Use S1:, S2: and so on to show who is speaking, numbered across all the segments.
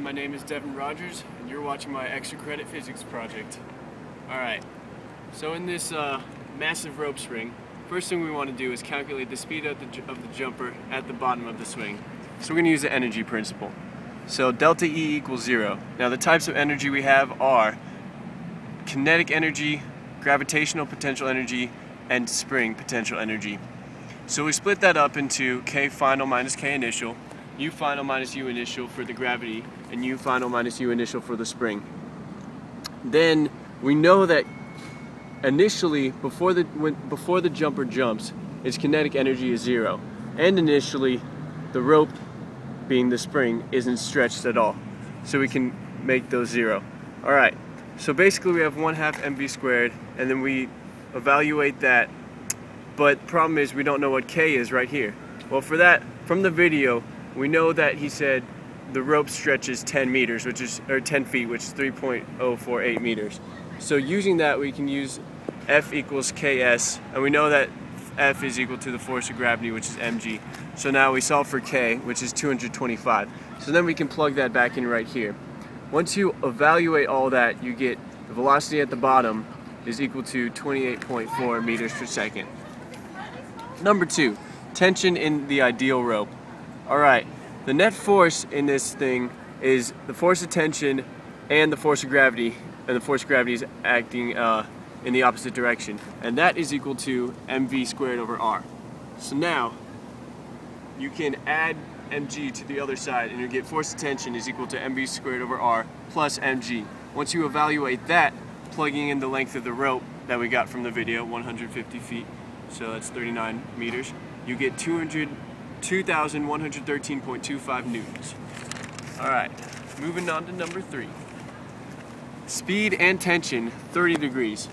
S1: my name is Devin Rogers, and you're watching my extra credit physics project. Alright, so in this massive rope swing, first thing we want to do is calculate the speed of the jumper at the bottom of the swing. So we're going to use the energy principle. So delta E equals 0. Now the types of energy we have are kinetic energy, gravitational potential energy, and spring potential energy. So we split that up into K final minus K initial, U final minus U initial for the gravity, and U final minus U initial for the spring. Then we know that initially, before the jumper jumps, its kinetic energy is 0, and initially the rope, being the spring, isn't stretched at all. So we can make those 0. Alright, so basically we have 1/2 mv squared, and then we evaluate that, but problem is we don't know what K is right here. Well, for that, from the video, we know that he said the rope stretches 10 meters, which is, or 10 feet, which is 3.048 meters. So using that, we can use F equals Ks, and we know that F is equal to the force of gravity, which is mg. So now we solve for K, which is 225. So then we can plug that back in right here. Once you evaluate all that, you get the velocity at the bottom is equal to 28.4 meters per second. Number 2, tension in the ideal rope. Alright, the net force in this thing is the force of tension and the force of gravity, and the force of gravity is acting in the opposite direction, and that is equal to mv squared over r. So now you can add mg to the other side, and you get force of tension is equal to mv squared over r plus mg. Once you evaluate that, plugging in the length of the rope that we got from the video, 150 feet, so that's 39 meters, you get 2,113.25 newtons. Alright, moving on to number 3. Speed and tension, 30 degrees.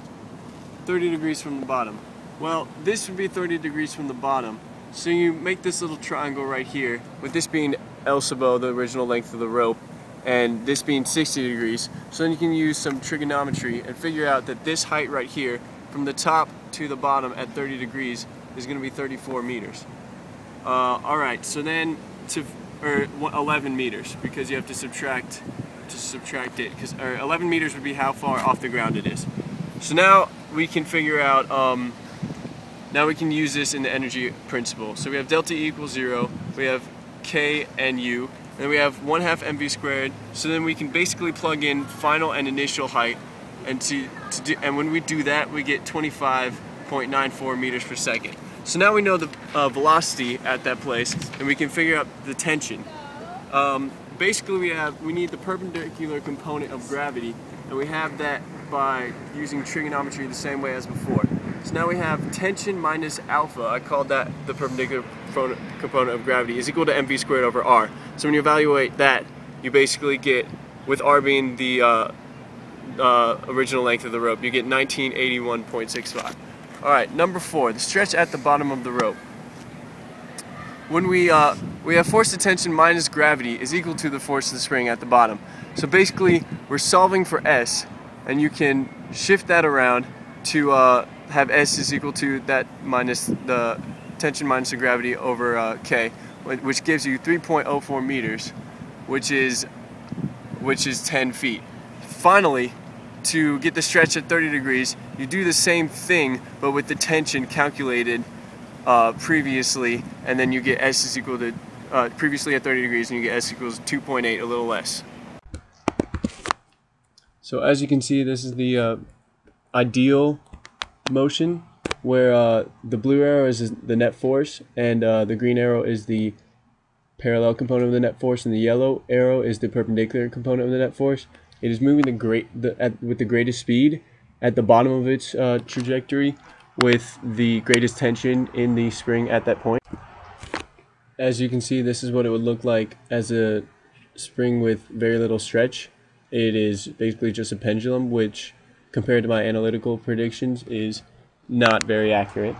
S1: 30 degrees from the bottom. Well, this would be 30 degrees from the bottom. So you make this little triangle right here, with this being L sub O, the original length of the rope, and this being 60 degrees. So then you can use some trigonometry and figure out that this height right here, from the top to the bottom at 30 degrees, is going to be 34 meters. Alright, so then, 11 meters, because you have to subtract it, because 11 meters would be how far off the ground it is. So now we can figure out, now we can use this in the energy principle. So we have delta E equals 0, we have K and U, and we have 1/2 mv squared. So then we can basically plug in final and initial height, and and when we do that, we get 25.94 meters per second. So now we know the velocity at that place, and we can figure out the tension. Basically we need the perpendicular component of gravity, and we have that by using trigonometry the same way as before. So now we have tension minus alpha, I called that the perpendicular component of gravity, is equal to mv squared over r. So when you evaluate that, you basically get, with r being the original length of the rope, you get 1981.65. Alright, number 4, the stretch at the bottom of the rope. When we have force of tension minus gravity is equal to the force of the spring at the bottom. So basically, we're solving for S, and you can shift that around to have S is equal to that minus the tension minus the gravity over K, which gives you 3.04 meters, which is 10 feet. Finally, to get the stretch at 30 degrees, you do the same thing, but with the tension calculated previously, and then you get S is equal to, previously at 30 degrees, and you get S equals 2.8, a little less. So as you can see, this is the ideal motion, where the blue arrow is the net force, and the green arrow is the parallel component of the net force, and the yellow arrow is the perpendicular component of the net force. It is moving with the greatest speed at the bottom of its trajectory, with the greatest tension in the spring at that point. As you can see, this is what it would look like as a spring with very little stretch. It is basically just a pendulum, which compared to my analytical predictions is not very accurate.